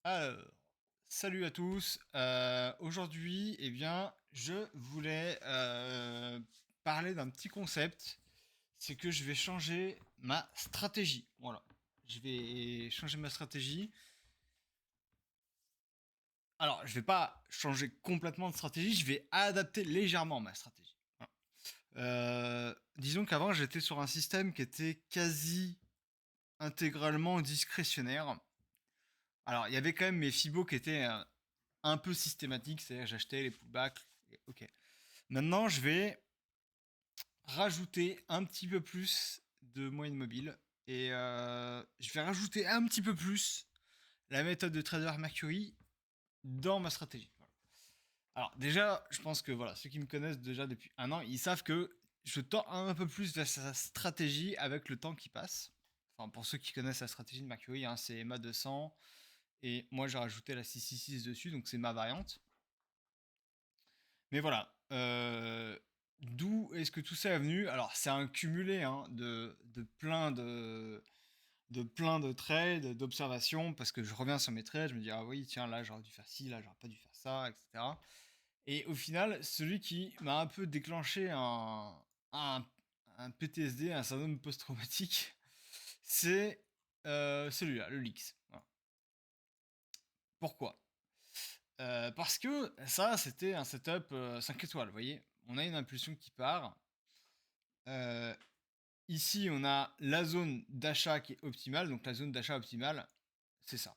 Alors, salut à tous. Aujourd'hui, je voulais parler d'un petit concept. C'est que je vais changer ma stratégie. Voilà. Je vais changer ma stratégie. Alors, je vais pas changer complètement de stratégie, je vais adapter légèrement ma stratégie. Voilà. Disons qu'avant, j'étais sur un système qui était quasi intégralement discrétionnaire. Alors, il y avait quand même mes fibos qui étaient un peu systématiques, c'est-à-dire j'achetais les pullbacks. Ok. Maintenant, je vais rajouter un petit peu plus de moyenne mobile et je vais rajouter un petit peu plus la méthode de trader Mercury dans ma stratégie. Voilà. Alors déjà, je pense que voilà, ceux qui me connaissent déjà depuis un an, ils savent que je tends un peu plus vers sa stratégie avec le temps qui passe. Enfin, pour ceux qui connaissent la stratégie de Mercury, hein, c'est MA 200 et moi j'ai rajouté la 666 dessus, donc c'est ma variante. Mais voilà. D'où est-ce que tout ça est venu? Alors, c'est un cumulé hein, de plein de trades, d'observations, parce que je reviens sur mes trades, je me dis, ah oui, tiens, là, j'aurais dû faire ci, là, j'aurais pas dû faire ça, etc. Et au final, celui qui m'a un peu déclenché un, un PTSD, un syndrome post-traumatique, c'est celui-là, le Lix. Voilà. Pourquoi? Parce que ça, c'était un setup 5 étoiles, vous voyez. On a une impulsion qui part. Euh, Ici, on a la zone d'achat qui est optimale. Donc la zone d'achat optimale, c'est ça.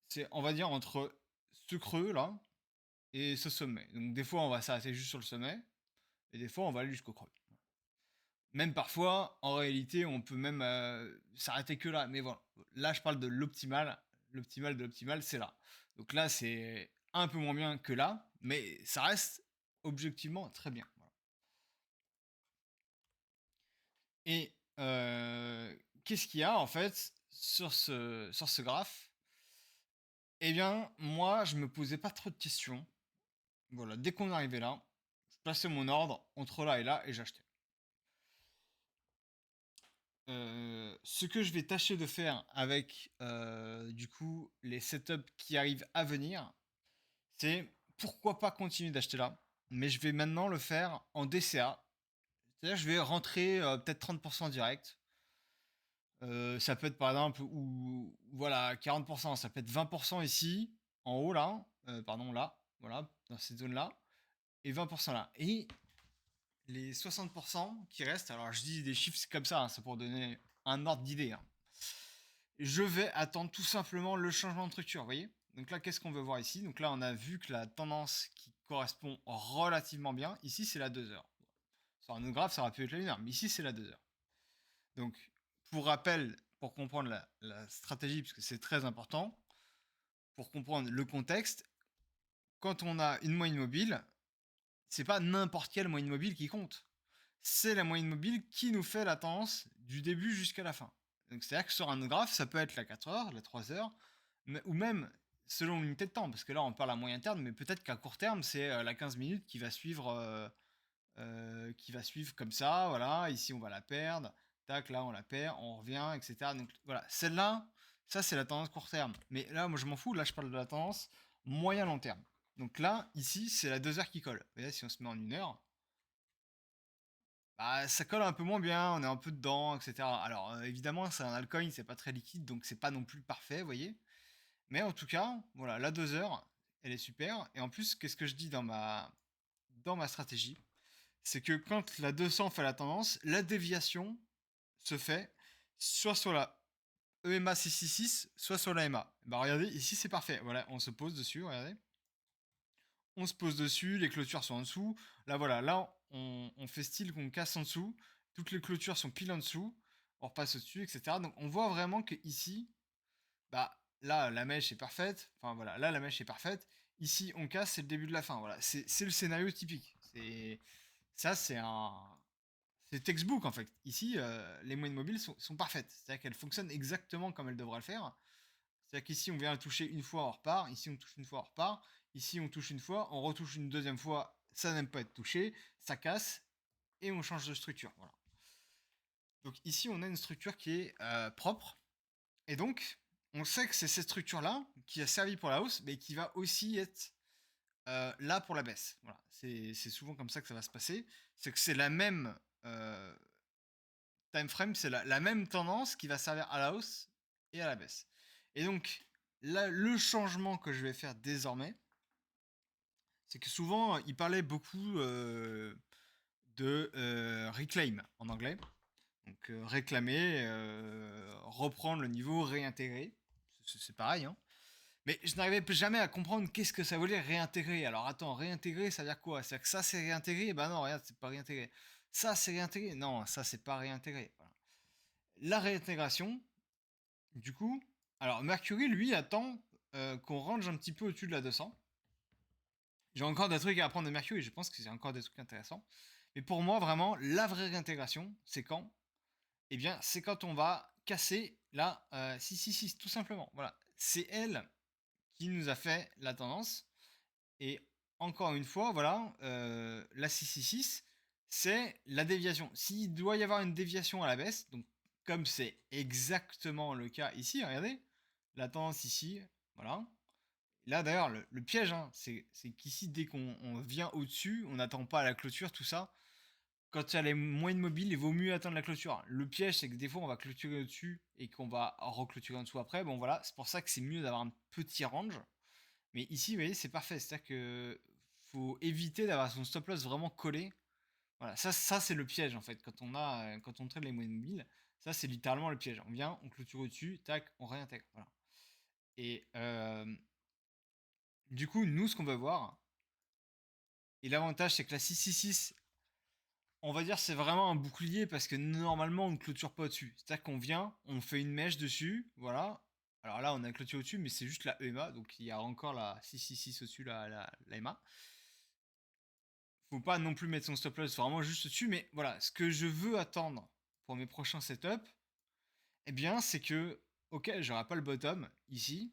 C'est, on va dire, entre ce creux là et ce sommet. Donc des fois, on va s'arrêter juste sur le sommet. Et des fois, on va aller jusqu'au creux. Même parfois, en réalité, on peut même s'arrêter que là. Mais voilà. Là, je parle de l'optimal. L'optimal de l'optimal, c'est là. Donc là, c'est un peu moins bien que là. Mais ça reste objectivement très bien. Voilà. Et qu'est-ce qu'il y a en fait sur ce graphe? Eh bien, moi, je me posais pas trop de questions. Voilà, dès qu'on arrivait là, je plaçais mon ordre entre là et j'achetais. Ce que je vais tâcher de faire avec du coup les setups qui arrivent à venir, c'est pourquoi pas continuer d'acheter là, mais je vais maintenant le faire en DCA. C'est-à-dire je vais rentrer peut-être 30% direct. Ça peut être par exemple, ou voilà, 40%, ça peut être 20% ici, en haut là, pardon là, voilà, dans cette zone-là, et 20% là. Et les 60% qui restent, alors je dis des chiffres comme ça, hein, c'est pour donner un ordre d'idée, hein. Je vais attendre tout simplement le changement de structure, vous voyez. Donc là, qu'est-ce qu'on veut voir ici? Donc là, on a vu que la tendance qui correspond relativement bien, ici c'est la 2 heures. Sur un autre graphe, ça aurait pu être la 1 heure, mais ici c'est la 2 heures. Donc, pour rappel, pour comprendre la stratégie, puisque c'est très important, pour comprendre le contexte, quand on a une moyenne mobile, c'est pas n'importe quelle moyenne mobile qui compte. C'est la moyenne mobile qui nous fait la tendance du début jusqu'à la fin. Donc, c'est-à-dire que sur un graphe, ça peut être la 4 heures, la 3 heures, ou même selon l'unité de temps, parce que là, on parle à moyen terme, mais peut-être qu'à court terme, c'est la 15 minutes qui va suivre comme ça, voilà, ici on va la perdre, tac, là on la perd, on revient, etc. Donc voilà, celle-là, ça c'est la tendance court terme. Mais là, moi je m'en fous, là je parle de la tendance moyen-long terme. Donc là, ici, c'est la 2 heures qui colle. Vous voyez, si on se met en 1 heure, bah, ça colle un peu moins bien, on est un peu dedans, etc. Alors évidemment, c'est un altcoin, c'est pas très liquide, donc c'est pas non plus parfait, vous voyez. Mais en tout cas, voilà, la 2 heures, elle est super. Et en plus, qu'est-ce que je dis dans ma stratégie? C'est que quand la 200 fait la tendance, la déviation se fait soit sur la EMA 666, soit sur la EMA. Bah regardez, ici c'est parfait. Voilà, on se pose dessus, regardez. On se pose dessus, les clôtures sont en dessous. Là voilà, là on fait style qu'on casse en dessous. Toutes les clôtures sont pile en dessous. On repasse au-dessus, etc. Donc on voit vraiment que ici, bah là la mèche est parfaite. Enfin voilà, là la mèche est parfaite. Ici on casse, c'est le début de la fin. Voilà, c'est le scénario typique. C'est ça, c'est textbook en fait. Ici, les moyennes mobiles sont parfaites. C'est-à-dire qu'elles fonctionnent exactement comme elles devraient le faire. C'est-à-dire qu'ici, on vient toucher une fois, on repart. Ici, on touche une fois, on repart. Ici, on touche une fois, on retouche une deuxième fois, ça n'aime pas être touché, ça casse, et on change de structure. Voilà. Donc ici, on a une structure qui est propre. Et donc, on sait que c'est cette structure-là qui a servi pour la hausse, mais qui va aussi être là pour la baisse. Voilà, c'est souvent comme ça que ça va se passer. C'est que c'est la même time frame, c'est la même tendance qui va servir à la hausse et à la baisse. Et donc, là, le changement que je vais faire désormais, c'est que souvent, il parlait beaucoup de reclaim en anglais. Donc, réclamer, reprendre le niveau, réintégrer. C'est pareil, hein. Mais je n'arrivais jamais à comprendre qu'est-ce que ça voulait réintégrer. Alors attends, réintégrer, ça veut dire quoi? C'est-à-dire que ça c'est réintégré? Bah non, regarde, c'est pas réintégré. Ça c'est réintégré? Non, ça c'est pas réintégré. Voilà. La réintégration, du coup, alors Mercury, lui, attend qu'on range un petit peu au-dessus de la 200. J'ai encore des trucs à apprendre de Mercury, je pense que c'est encore des trucs intéressants. Mais pour moi, vraiment, la vraie réintégration, c'est quand? Eh bien, c'est quand on va casser la 666, tout simplement. Voilà. C'est elle qui nous a fait la tendance. Et encore une fois, voilà, la 666, c'est la déviation. S'il doit y avoir une déviation à la baisse, donc comme c'est exactement le cas ici, regardez, la tendance ici, voilà. Là d'ailleurs, le piège, hein, c'est qu'ici, dès qu'on vient au-dessus, on n'attend pas à la clôture, tout ça. Quand il y a les moyennes mobiles, il vaut mieux attendre la clôture. Le piège, c'est que des fois, on va clôturer au-dessus et qu'on va reclôturer en dessous après. Bon voilà, c'est pour ça que c'est mieux d'avoir un petit range. Mais ici, vous voyez, c'est parfait. C'est-à-dire que faut éviter d'avoir son stop loss vraiment collé. Voilà, ça c'est le piège en fait. Quand on traite les moyennes mobiles, ça c'est littéralement le piège. On vient, on clôture au-dessus, tac, on réintègre. Voilà. Et du coup, nous, ce qu'on va voir, et l'avantage c'est que la 666, on va dire c'est vraiment un bouclier parce que normalement on ne clôture pas au-dessus. C'est-à-dire qu'on vient, on fait une mèche dessus, voilà. Alors là, on a clôturé au-dessus, mais c'est juste la EMA, donc il y a encore la 666 au-dessus, la EMA. Faut pas non plus mettre son stop loss vraiment juste dessus, mais voilà, ce que je veux attendre pour mes prochains setups, eh bien, c'est que, ok, j'aurai pas le bottom ici,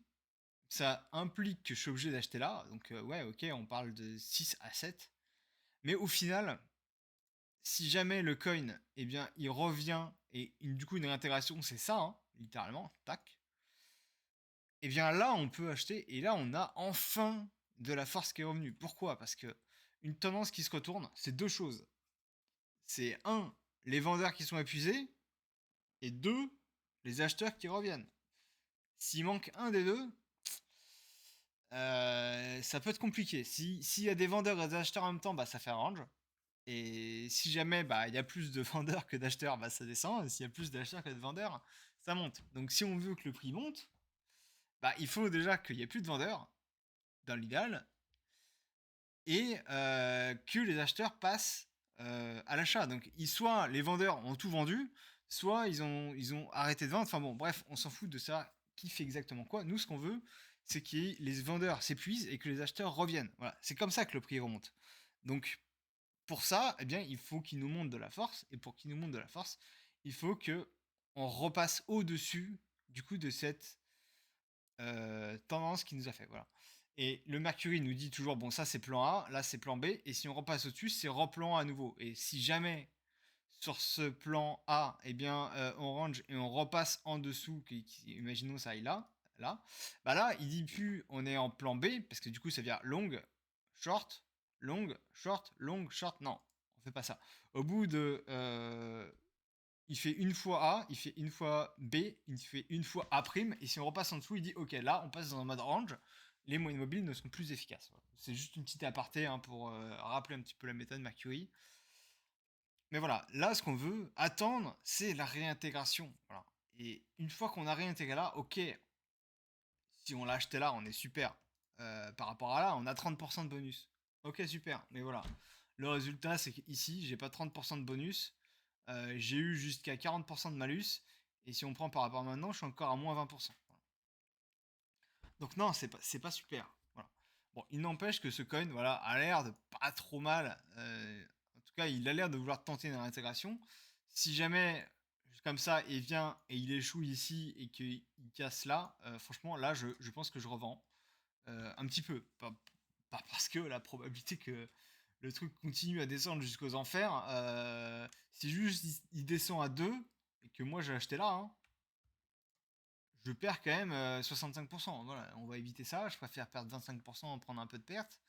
ça implique que je suis obligé d'acheter là, donc ouais, ok, on parle de 6 à 7, mais au final, si jamais le coin, eh bien, il revient, et du coup, une réintégration, c'est ça, hein, littéralement, tac, eh bien là, on peut acheter, et là, on a enfin de la force qui est revenue. Pourquoi? Parce que une tendance qui se retourne, c'est deux choses. C'est un, les vendeurs qui sont épuisés, et deux, les acheteurs qui reviennent. S'il manque un des deux, ça peut être compliqué. S'il y a des vendeurs et des acheteurs en même temps, bah, ça fait un range. Et si jamais bah, il y a plus de vendeurs que d'acheteurs, bah, ça descend. Et s'il y a plus d'acheteurs que de vendeurs, ça monte. Donc si on veut que le prix monte, bah, il faut déjà qu'il n'y ait plus de vendeurs, dans l'idéal, et que les acheteurs passent à l'achat. Donc, soit les vendeurs ont tout vendu, soit ils ont arrêté de vendre. Enfin bon, bref, on s'en fout de ça. Qui fait exactement quoi? Nous, ce qu'on veut, c'est que les vendeurs s'épuisent et que les acheteurs reviennent. Voilà, c'est comme ça que le prix remonte. Donc, pour ça, eh bien, il faut qu'ils nous montrent de la force. Et pour qu'ils nous montrent de la force, il faut que on repasse au-dessus du coup de cette tendance qui nous a fait. Voilà. Et le Mercury nous dit toujours, bon, ça c'est plan A, là c'est plan B, et si on repasse au-dessus, c'est replan à nouveau. Et si jamais sur ce plan A, eh bien, on range et on repasse en dessous, imaginons ça aille là, bah là, il dit plus on est en plan B, parce que du coup ça vient long, short, long, short, long, short. Non, on fait pas ça. Au bout de il fait une fois A, il fait une fois B, il fait une fois A', et si on repasse en dessous, il dit ok, là on passe dans un mode range, les moyennes mobiles ne sont plus efficaces. Voilà. C'est juste une petite aparté hein, pour rappeler un petit peu la méthode Mercury. Mais voilà, là ce qu'on veut attendre, c'est la réintégration. Voilà. Et une fois qu'on a réintégré là, ok, si on l'a acheté là, on est super. Par rapport à là, on a 30% de bonus. Ok, super. Mais voilà, le résultat, c'est qu'ici, j'ai pas 30% de bonus. J'ai eu jusqu'à 40% de malus. Et si on prend par rapport à maintenant, je suis encore à moins 20%. Voilà. Donc non, c'est pas super. Voilà. Bon, il n'empêche que ce coin, voilà, a l'air de pas trop mal. En tout cas, il a l'air de vouloir tenter une réintégration. Si jamais, comme ça, il vient et il échoue ici et qu'il casse là, franchement, là, je pense que je revends. Un petit peu. Pas parce que la probabilité que le truc continue à descendre jusqu'aux enfers, si juste il descend à 2 et que moi j'ai acheté là, hein, je perds quand même 65%. Voilà, on va éviter ça. Je préfère perdre 25%, prendre un peu de perte,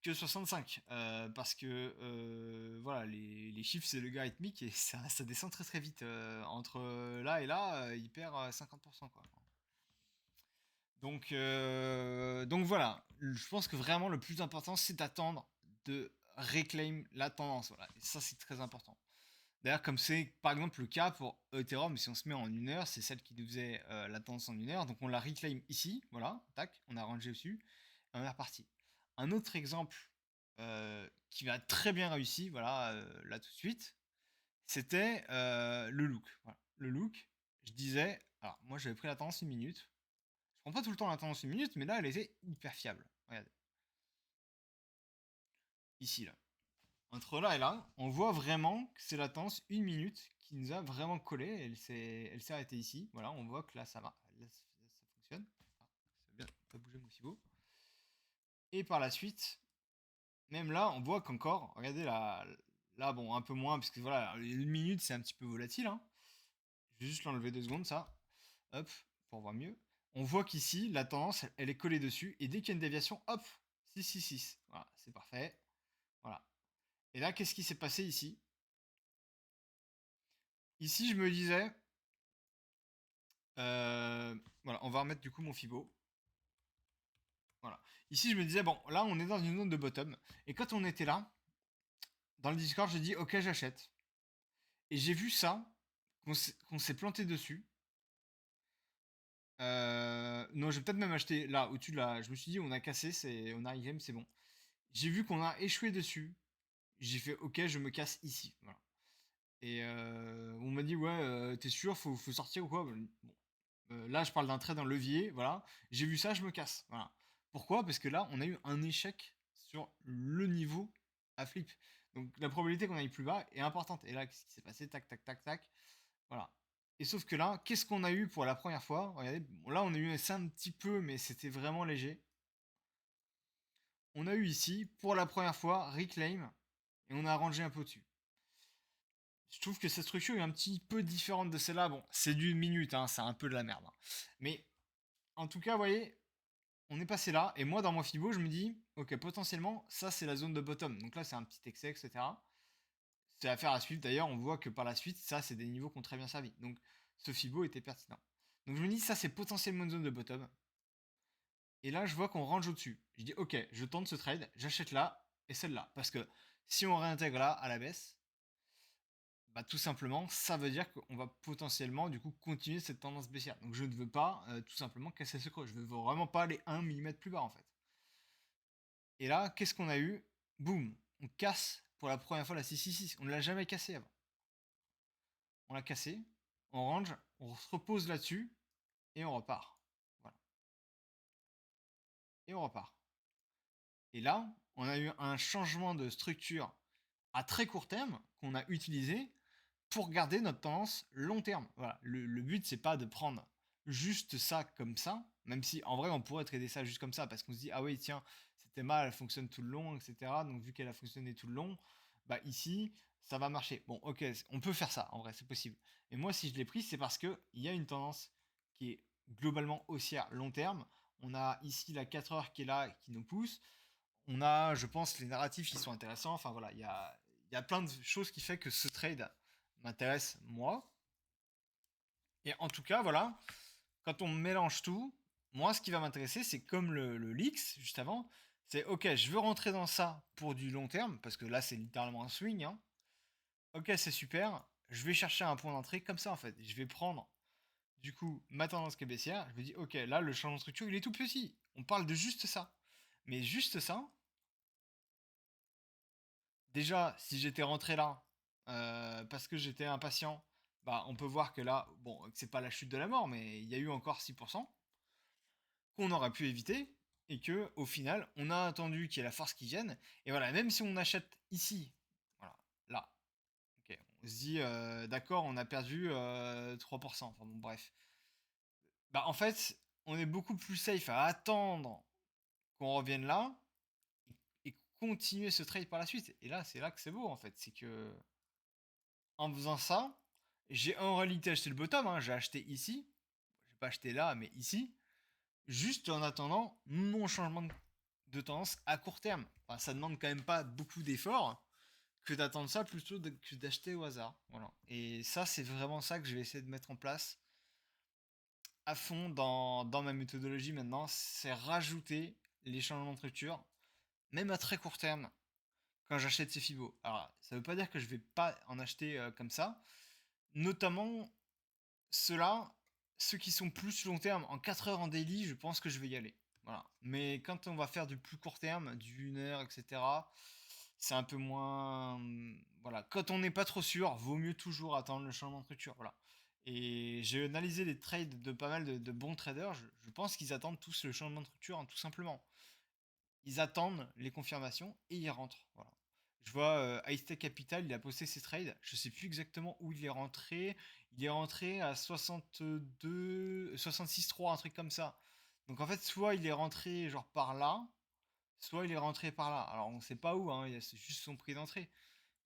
que 65. Parce que voilà, les chiffres, c'est logarithmique et ça descend très très vite. Entre là et là, il perd 50%, quoi. Donc voilà, je pense que vraiment le plus important, c'est d'attendre de réclaim la tendance. Voilà, et ça, c'est très important. D'ailleurs, comme c'est par exemple le cas pour Ethereum, si on se met en 1 heure, c'est celle qui nous faisait la tendance en 1 heure. Donc on la reclaim ici, voilà, tac, on a rangé dessus, et on est reparti. Un autre exemple qui va très bien réussi, voilà, là tout de suite, c'était le look. Voilà. Le look, je disais, alors moi j'avais pris la tendance 1 minute. Je prends pas tout le temps la tendance 1 minute, mais là elle était hyper fiable. Regardez, ici là. Entre là et là, on voit vraiment que c'est la tendance 1 minute qui nous a vraiment collé. Elle s'est arrêtée ici. Voilà, on voit que là ça va. Là, ça fonctionne. Ah, ça va bien pas bouger mon cibo. Et par la suite, même là, on voit qu'encore, regardez là, bon, un peu moins, parce que voilà, 1 minute c'est un petit peu volatile, hein. Je vais juste l'enlever 2 secondes, ça. Hop, pour voir mieux. On voit qu'ici, la tendance, elle est collée dessus. Et dès qu'il y a une déviation, hop, 666. Voilà, c'est parfait. Voilà. Et là, qu'est-ce qui s'est passé ici? Ici, je me disais, voilà, on va remettre du coup mon Fibo. Voilà. Ici, je me disais, bon, là, on est dans une zone de bottom. Et quand on était là, dans le Discord, j'ai dit, ok, j'achète. Et j'ai vu ça, qu'on s'est planté dessus. Non, je vais peut-être même acheter là, au-dessus de là. Je me suis dit, on a cassé, on a IM, c'est bon. J'ai vu qu'on a échoué dessus. J'ai fait, ok, je me casse ici. Voilà. Et on m'a dit, ouais, t'es sûr, faut sortir ou quoi? Bon, là, je parle d'un trade en levier, voilà. J'ai vu ça, je me casse. Voilà. Pourquoi? Parce que là, on a eu un échec sur le niveau à flip. Donc la probabilité qu'on aille plus bas est importante. Et là, qu'est-ce qui s'est passé? Tac, tac, tac, tac. Voilà. Et sauf que là, qu'est-ce qu'on a eu pour la première fois? Regardez, bon, là, on a eu ça un petit peu, mais c'était vraiment léger. On a eu ici, pour la première fois, reclaim, et on a rangé un peu dessus. Je trouve que cette structure est un petit peu différente de celle-là. Bon, c'est d'une minute, hein, c'est un peu de la merde, hein. Mais en tout cas, vous voyez, on est passé là, et moi dans mon Fibo, je me dis, ok, potentiellement, ça c'est la zone de bottom. Donc là, c'est un petit excès, etc. C'est affaire à suivre. D'ailleurs, on voit que par la suite, ça c'est des niveaux qui ont très bien servi. Donc ce Fibo était pertinent. Donc je me dis, ça c'est potentiellement une zone de bottom. Et là, je vois qu'on range au-dessus. Je dis, ok, je tente ce trade, j'achète là et celle-là. Parce que si on réintègre là à la baisse, bah, tout simplement, ça veut dire qu'on va potentiellement du coup continuer cette tendance baissière. Donc je ne veux pas tout simplement casser ce creux. Je veux vraiment pas aller 1 mm plus bas en fait. Et là, qu'est-ce qu'on a eu? Boum, on casse pour la première fois la 666. On ne l'a jamais cassé avant. On l'a cassé, on range, on se repose là-dessus et on repart. Voilà. Et on repart. Et là, on a eu un changement de structure à très court terme qu'on a utilisé pour garder notre tendance long terme. Voilà. Le but, c'est pas de prendre juste ça comme ça, même si en vrai, on pourrait trader ça juste comme ça, parce qu'on se dit, ah oui, tiens, c'était mal, elle fonctionne tout le long, etc. Donc, vu qu'elle a fonctionné tout le long, bah ici, ça va marcher. Bon, ok, on peut faire ça, en vrai, c'est possible. Et moi, si je l'ai pris, c'est parce qu'il y a une tendance qui est globalement haussière long terme. On a ici la 4 heures qui est là, qui nous pousse. On a, je pense, les narratifs qui sont intéressants. Enfin voilà, il y a plein de choses qui fait que ce trade m'intéresse moi. Et en tout cas, voilà, quand on mélange tout, moi, ce qui va m'intéresser, c'est comme le Leaks juste avant, c'est ok, je veux rentrer dans ça pour du long terme, parce que là, c'est littéralement un swing, hein. Ok, c'est super. Je vais chercher un point d'entrée comme ça, en fait. Je vais prendre, du coup, ma tendance qui est baissière. Je me dis, ok, là, le changement de structure, il est tout petit. On parle de juste ça. Mais juste ça, déjà, si j'étais rentré là, parce que j'étais impatient, bah, on peut voir que là, bon, c'est pas la chute de la mort, mais il y a eu encore 6% qu'on aurait pu éviter, et que au final, on a attendu qu'il y ait la force qui vienne, et voilà, même si on achète ici, voilà, là, ok, on se dit, d'accord, on a perdu 3%, enfin bon, bref. Bah, en fait, on est beaucoup plus safe à attendre qu'on revienne là, et continuer ce trade par la suite. Et là, c'est là que c'est beau, en fait, c'est que en faisant ça, j'ai en réalité acheté le bottom, hein, j'ai acheté ici. vais pas acheter là, mais ici, juste en attendant mon changement de tendance à court terme. Enfin, ça demande quand même pas beaucoup d'efforts que d'attendre ça plutôt que d'acheter au hasard. Voilà. Et ça, c'est vraiment ça que je vais essayer de mettre en place à fond dans ma méthodologie maintenant. C'est rajouter les changements de structure, même à très court terme, quand j'achète ces fibos. Alors, ça veut pas dire que je vais pas en acheter comme ça. Notamment ceux-là, ceux qui sont plus long terme, en 4 heures en daily, je pense que je vais y aller. Voilà. Mais quand on va faire du plus court terme, du 1 heure, etc., c'est un peu moins. Voilà. Quand on n'est pas trop sûr, vaut mieux toujours attendre le changement de structure. Voilà. Et j'ai analysé les trades de pas mal de bons traders. Je pense qu'ils attendent tous le changement de structure, hein, tout simplement. Ils attendent les confirmations et ils rentrent. Voilà. Je vois Hightech Capital, il a posté ses trades. Je sais plus exactement où il est rentré. Il est rentré à 62, 66,3, un truc comme ça. Donc en fait, soit il est rentré genre par là, soit il est rentré par là. Alors on sait pas où, hein, c'est juste son prix d'entrée.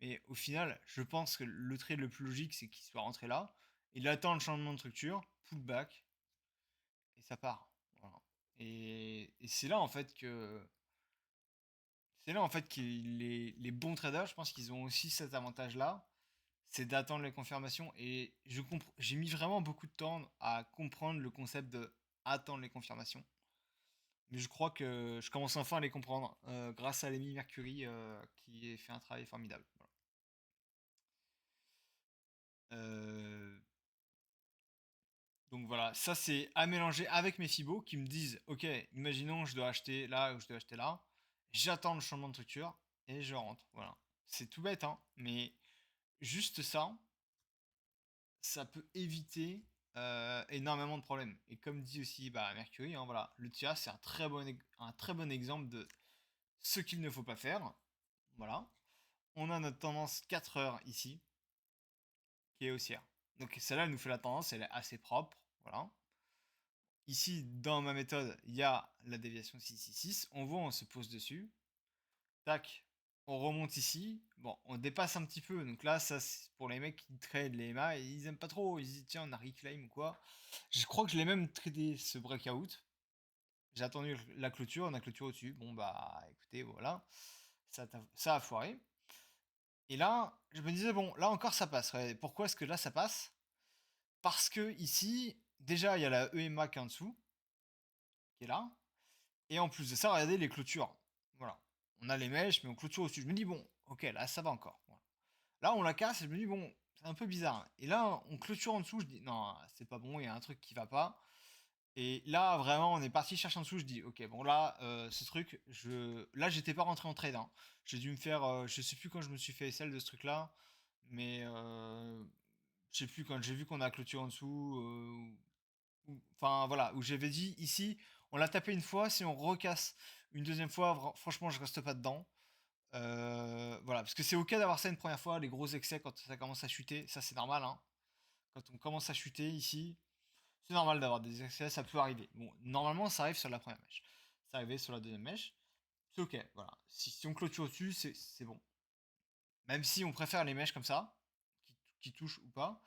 Mais au final, je pense que le trade le plus logique, c'est qu'il soit rentré là. Il attend le changement de structure, pullback, et ça part. Voilà. Et c'est là en fait que les bons traders, je pense qu'ils ont aussi cet avantage-là, c'est d'attendre les confirmations. Et j'ai mis vraiment beaucoup de temps à comprendre le concept de attendre les confirmations. Mais je crois que je commence enfin à les comprendre grâce à l'ami Mercury qui a fait un travail formidable. Voilà. Euh, donc voilà, ça c'est à mélanger avec mes fibos qui me disent, ok, imaginons je dois acheter là ou je dois acheter là, j'attends le changement de structure et je rentre. Voilà. C'est tout bête, hein, mais juste ça, ça peut éviter énormément de problèmes. Et comme dit aussi bah, Mercury, hein, voilà, le TIA c'est un très bon exemple de ce qu'il ne faut pas faire. Voilà. On a notre tendance 4 heures ici, qui est haussière. Donc celle-là, elle nous fait la tendance, elle est assez propre. Voilà. Ici, dans ma méthode, il y a la déviation 666. On voit, on se pose dessus. Tac, on remonte ici. Bon, on dépasse un petit peu. Donc là, ça, c'est pour les mecs qui trade les EMA, ils aiment pas trop. Ils disent, tiens, on a reclaim ou quoi. Je crois que je l'ai même tradé ce breakout. J'ai attendu la clôture, on a clôturé au-dessus. Bon, bah, écoutez, voilà. Ça a foiré. Et là, je me disais, bon, là encore, ça passe. Ouais, pourquoi est-ce que là, ça passe? Parce que ici, déjà, il y a la EMA qui est en dessous, qui est là. Et en plus de ça, regardez les clôtures. Voilà. On a les mèches, mais on clôture au-dessus. Je me dis, bon, ok, là, ça va encore. Voilà. Là, on la casse et je me dis, bon, c'est un peu bizarre. Et là, on clôture en dessous. Je dis, non, c'est pas bon, il y a un truc qui va pas. Et là, vraiment, on est parti chercher en dessous. Je dis, ok, bon, là, ce truc, là, j'étais pas rentré en trade, hein. J'ai dû me faire, je sais plus quand je me suis fait celle de ce truc-là, mais je sais plus quand j'ai vu qu'on a clôturé en dessous. Enfin, voilà, où j'avais dit, ici, on l'a tapé une fois, si on recasse une deuxième fois, franchement, je reste pas dedans. Voilà, parce que c'est ok d'avoir ça une première fois, les gros excès quand ça commence à chuter, ça c'est normal, hein. Quand on commence à chuter ici, c'est normal d'avoir des excès, ça peut arriver. Bon, normalement, ça arrive sur la première mèche. Ça arrivait sur la deuxième mèche. C'est ok, voilà. Si on clôture au-dessus, c'est bon. Même si on préfère les mèches comme ça, qui touchent ou pas.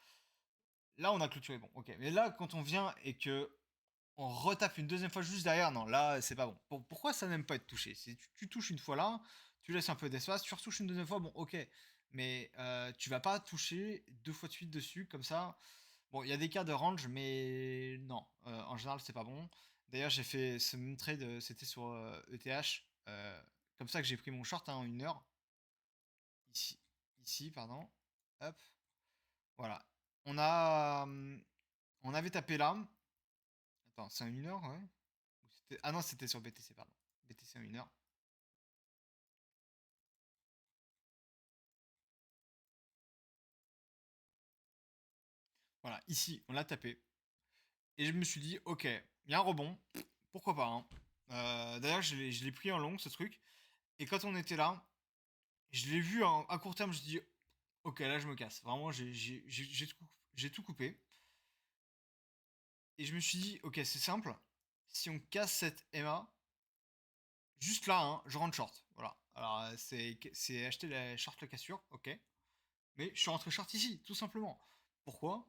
Là, on a clôturé, bon, ok. Mais là, quand on vient et que on retape une deuxième fois juste derrière, non, là, c'est pas bon. Pourquoi ça n'aime pas être touché? Tu touches une fois là, tu laisses un peu d'espace, tu retouches une deuxième fois, bon, ok. Mais tu vas pas toucher deux fois de suite dessus, comme ça. Bon, il y a des cas de range, mais non, en général, c'est pas bon. D'ailleurs, j'ai fait ce même trade, c'était sur ETH. Comme ça que j'ai pris mon short hein, en 1 heure. Ici, ici, pardon. Hop, voilà. On avait tapé là. Attends, c'est en 1 heure, ouais. Ah non, c'était sur BTC, pardon. BTC en 1 heure. Voilà, ici, on l'a tapé. Et je me suis dit, ok, il y a un rebond. Pourquoi pas, hein. D'ailleurs, je l'ai pris en long, ce truc. Et quand on était là, je l'ai vu à court terme, je me suis dit, ok, là, je me casse. Vraiment, j'ai tout coupé. Et je me suis dit, ok, c'est simple. Si on casse cette MA, juste là, hein, je rentre short. Voilà. Alors, c'est acheter la short la cassure, ok. Mais je suis rentré short ici, tout simplement. Pourquoi?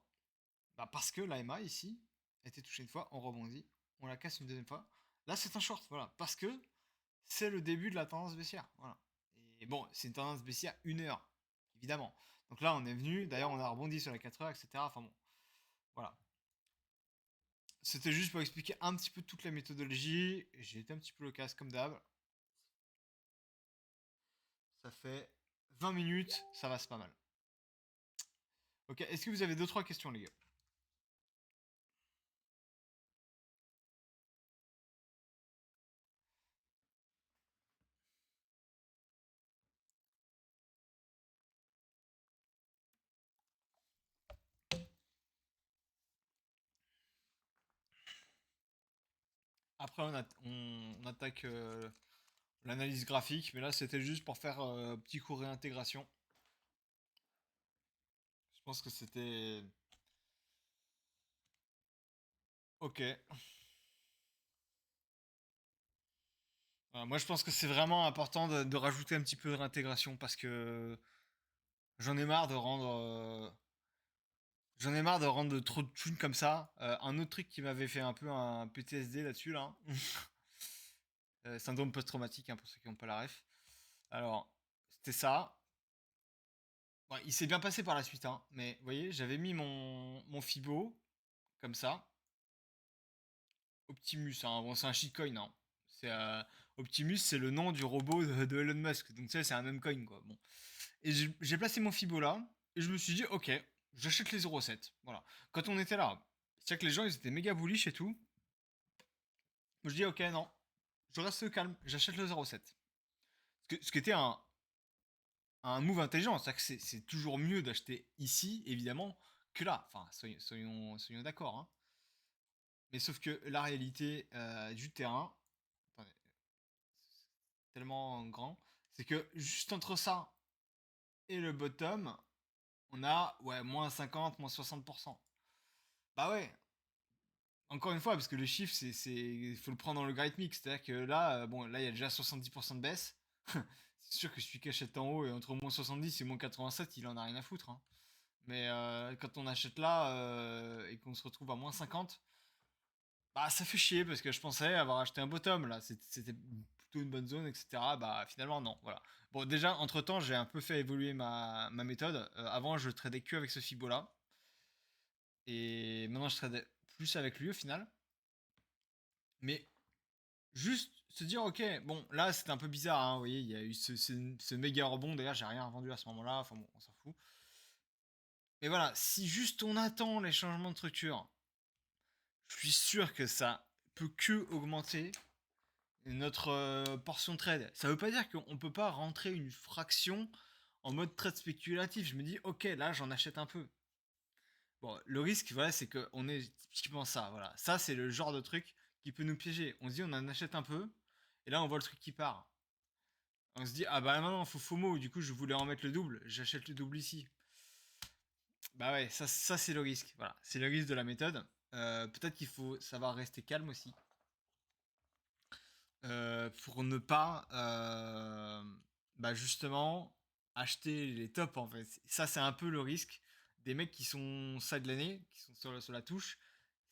Bah parce que la MA ici, a été touchée une fois, on rebondit, on la casse une deuxième fois. Là, c'est un short, voilà, parce que c'est le début de la tendance baissière, voilà. Et bon, c'est une tendance baissière 1 heure, évidemment. Donc là, on est venu, d'ailleurs, on a rebondi sur la 4 heures, etc. Enfin bon, voilà. C'était juste pour expliquer un petit peu toute la méthodologie. J'ai été un petit peu loquace, comme d'hab. Ça fait 20 minutes, ça va, c'est pas mal. Ok, est-ce que vous avez 2-3 questions, les gars? Après, on attaque l'analyse graphique, mais là, c'était juste pour faire petit cours réintégration. Je pense que c'était... Ok. Moi, je pense que c'est vraiment important de rajouter un petit peu de réintégration parce que j'en ai marre de rendre... J'en ai marre de rendre trop de thunes comme ça. Un autre truc qui m'avait fait un peu un PTSD là-dessus, là. Syndrome post-traumatique, hein, pour ceux qui n'ont pas la ref. Alors, c'était ça. Ouais, il s'est bien passé par la suite, hein. Mais vous voyez, j'avais mis mon Fibo, comme ça. Optimus, hein. Bon, c'est un shitcoin, hein. C'est, Optimus, c'est le nom du robot de Elon Musk. Donc, tu sais, c'est un meme coin, quoi. Bon. Et j'ai placé mon Fibo là. Et je me suis dit, ok, j'achète les 0,7. Voilà. Quand on était là, c'est-à-dire que les gens, ils étaient méga bullish et tout. Je dis, ok, non. Je reste calme. J'achète le 0,7. Ce qui était un move intelligent. C'est-à-dire que c'est toujours mieux d'acheter ici, évidemment, que là. Enfin, soyons d'accord, hein. Mais sauf que la réalité du terrain, attendez, c'est tellement grand, c'est que juste entre ça et le bottom, on a ouais, moins 50, moins 60%. Bah ouais, encore une fois, parce que le chiffre, il faut le prendre dans le great mix. C'est-à-dire que là, bon, là, il y a déjà 70% de baisse. C'est sûr que celui qui achète en haut et entre moins 70 et moins 87, il en a rien à foutre, hein. Mais quand on achète là et qu'on se retrouve à moins 50, bah ça fait chier parce que je pensais avoir acheté un bottom là. C'était plutôt une bonne zone, etc. Bah finalement, non. Voilà. Bon, déjà, entre temps, j'ai un peu fait évoluer ma méthode. Avant, je tradais que avec ce Fibo là. Et maintenant, je trade plus avec lui au final. Mais juste se dire, ok, bon, là c'était un peu bizarre, hein, vous voyez, il y a eu ce méga rebond. D'ailleurs, j'ai rien vendu à ce moment-là. Enfin bon, on s'en fout. Mais voilà, si juste on attend les changements de structure, je suis sûr que ça peut que augmenter notre portion de trade. Ça veut pas dire qu'on peut pas rentrer une fraction en mode trade spéculatif. Je me dis, ok, là j'en achète un peu. Bon, le risque, voilà, c'est qu'on est typiquement ça. Voilà, ça c'est le genre de truc qui peut nous piéger. On se dit, on en achète un peu, et là on voit le truc qui part. On se dit, ah bah maintenant, faut FOMO, du coup je voulais en mettre le double, j'achète le double ici. Bah ouais, ça c'est le risque. Voilà, c'est le risque de la méthode. Peut-être qu'il faut savoir rester calme aussi. Pour ne pas bah justement acheter les tops en fait. Ça c'est un peu le risque des mecs qui sont l'année, qui sont sur la touche.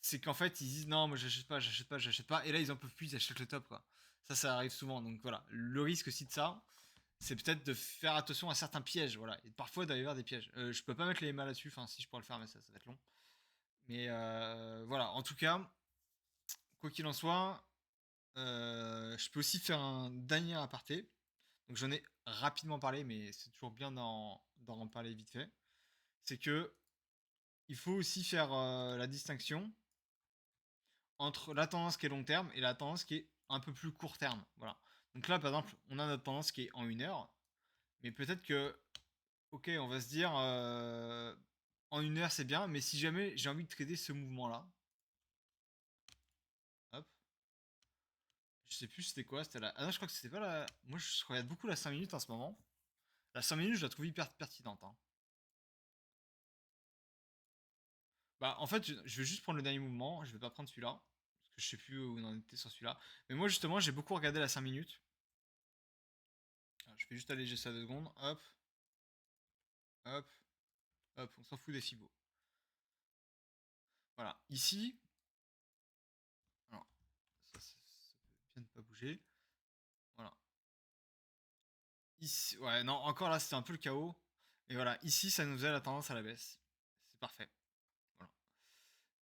C'est qu'en fait ils disent non moi j'achète pas, j'achète pas, j'achète pas. Et là ils en peuvent plus, ils achètent le top quoi. Ça arrive souvent. Donc voilà, le risque aussi de ça, c'est peut-être de faire attention à certains pièges. Voilà. Et parfois il doit y avoir des pièges. Je peux pas mettre les mains là-dessus, enfin si je pourrais le faire mais ça va être long. Mais voilà, en tout cas, quoi qu'il en soit, je peux aussi faire un dernier aparté. Donc j'en ai rapidement parlé, mais c'est toujours bien d'en parler vite fait. C'est que il faut aussi faire la distinction entre la tendance qui est long terme et la tendance qui est un peu plus court terme. Voilà. Donc là, par exemple, on a notre tendance qui est en 1 heure, mais peut-être que, ok, on va se dire en 1 heure c'est bien, mais si jamais j'ai envie de trader ce mouvement-là, hop, je sais plus c'était quoi, c'était la. Ah non, je crois que c'était pas la. Moi, je regarde beaucoup la 5 minutes en ce moment. La 5 minutes, je la trouve hyper pertinente, hein. Bah, en fait, je vais juste prendre le dernier mouvement. Je vais pas prendre celui-là. Parce que je sais plus où on en était sur celui-là. Mais moi, justement, j'ai beaucoup regardé la 5 minutes. Alors, je vais juste alléger ça 2 secondes. Hop, hop, hop. On s'en fout des fibos. Voilà. Ici, bouger. Voilà. Ici, ouais, non, encore là, c'était un peu le chaos. Et voilà, ici, ça nous a la tendance à la baisse. C'est parfait. Voilà.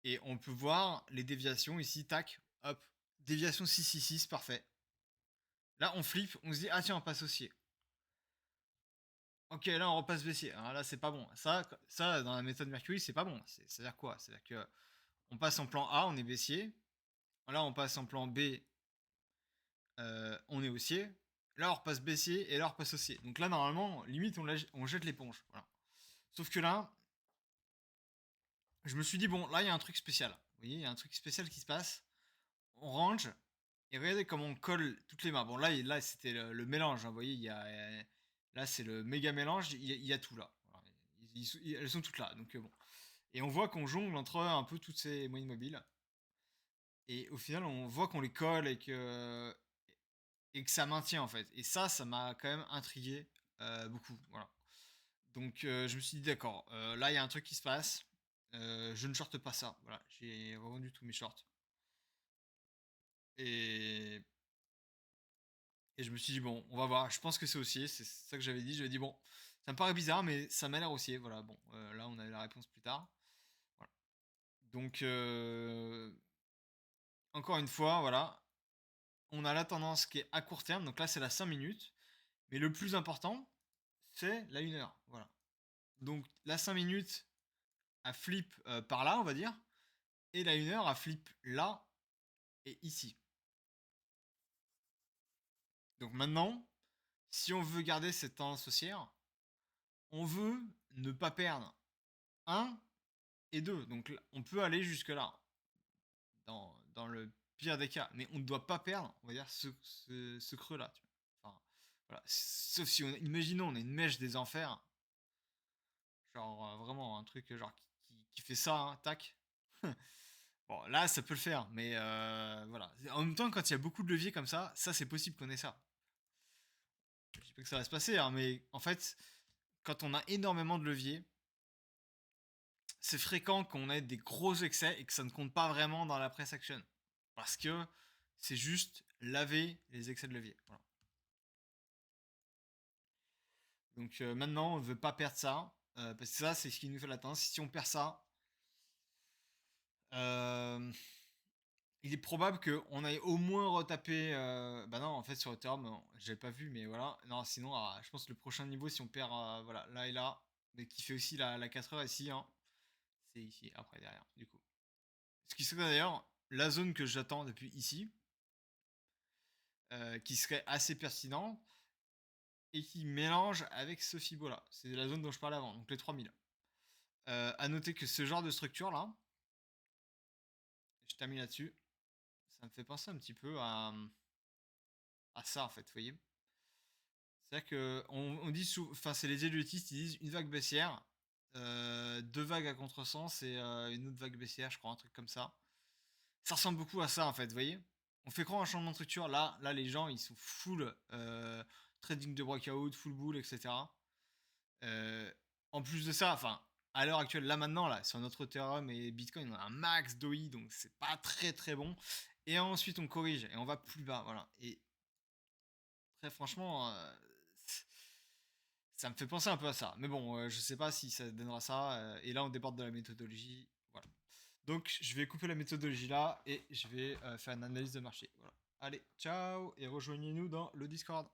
Et on peut voir les déviations ici, tac, hop. Déviation 666, parfait. Là, on flippe, on se dit, ah tiens, on passe haussier. Ok, là, on repasse baissier. Alors là, c'est pas bon. Ça, dans la méthode Mercury, c'est pas bon. C'est-à-dire quoi? C'est-à-dire que on passe en plan A, on est baissier. Là, on passe en plan B, on est haussier. Là, on repasse baissier et là, on repasse haussier. Donc là, normalement, limite, on jette l'éponge. Voilà. Sauf que là, je me suis dit, bon, là, il y a un truc spécial. Vous voyez, il y a un truc spécial qui se passe. On range. Et regardez comment on colle toutes les mains. Bon, là c'était le mélange. Hein, vous voyez, là, c'est le méga mélange. Il y a tout là. Voilà. Elles sont toutes là. Donc, bon. Et on voit qu'on jongle entre un peu toutes ces moyennes mobiles. Et au final, on voit qu'on les colle et que ça maintient en fait. Et ça m'a quand même intrigué beaucoup. Voilà. Donc je me suis dit d'accord, là il y a un truc qui se passe. Je ne shorte pas ça. Voilà, j'ai revendu tous mes shorts. Et, et je me suis dit bon, on va voir. Je pense que c'est haussier. C'est ça que j'avais dit. J'avais dit bon, ça me paraît bizarre, mais ça m'a l'air haussier. Voilà, bon, là on a la réponse plus tard. Voilà. Donc encore une fois, voilà, on a la tendance qui est à court terme. Donc là c'est la 5 minutes. Mais le plus important, c'est la 1 heure. Voilà. Donc la 5 minutes à flip par là, on va dire. Et la 1 heure à flip là et ici. Donc maintenant, si on veut garder cette tendance haussière, on veut ne pas perdre 1 et 2. Donc on peut aller jusque là, dans le pire des cas. Mais on ne doit pas perdre, on va dire, ce creux-là. Enfin, voilà. Sauf si, imaginons, on a une mèche des enfers. Genre vraiment un truc genre qui fait ça, hein, tac. Bon, là, ça peut le faire, mais voilà. En même temps, quand il y a beaucoup de leviers comme ça c'est possible qu'on ait ça. Je dis pas que ça va se passer, hein, mais en fait, quand on a énormément de leviers, c'est fréquent qu'on ait des gros excès et que ça ne compte pas vraiment dans la press action. Parce que c'est juste laver les excès de levier. Voilà. Donc maintenant, on ne veut pas perdre ça. Parce que ça, c'est ce qui nous fait la tendance. Si on perd ça, euh, il est probable qu'on aille au moins retaper. Bah non, en fait, sur Ethereum, j'avais pas vu, mais voilà. Non, sinon, je pense que le prochain niveau, si on perd voilà, là et là, mais qui fait aussi la 4 heures ici, hein, c'est ici, après, derrière, du coup. Ce qui serait d'ailleurs la zone que j'attends depuis ici, qui serait assez pertinent et qui mélange avec ce Fibo là. C'est la zone dont je parlais avant, donc les 3000. À noter que ce genre de structure là, je termine là-dessus, ça me fait penser un petit peu à ça en fait, vous voyez. C'est-à-dire que on dit enfin c'est les élitistes, ils disent une vague baissière, deux vagues à contresens et une autre vague baissière, je crois, un truc comme ça. Ça ressemble beaucoup à ça en fait, vous voyez. On fait croire un changement de structure, là les gens ils sont full trading de breakout, full bull, etc. En plus de ça, enfin, à l'heure actuelle, là maintenant, là, sur notre Ethereum et Bitcoin, on a un max d'OI, donc c'est pas très très bon. Et ensuite, on corrige et on va plus bas, voilà. Et très franchement, ça me fait penser un peu à ça. Mais bon, je sais pas si ça donnera ça. Et là, on déborde de la méthodologie. Voilà. Donc, je vais couper la méthodologie là et je vais faire une analyse de marché. Voilà. Allez, ciao et rejoignez-nous dans le Discord.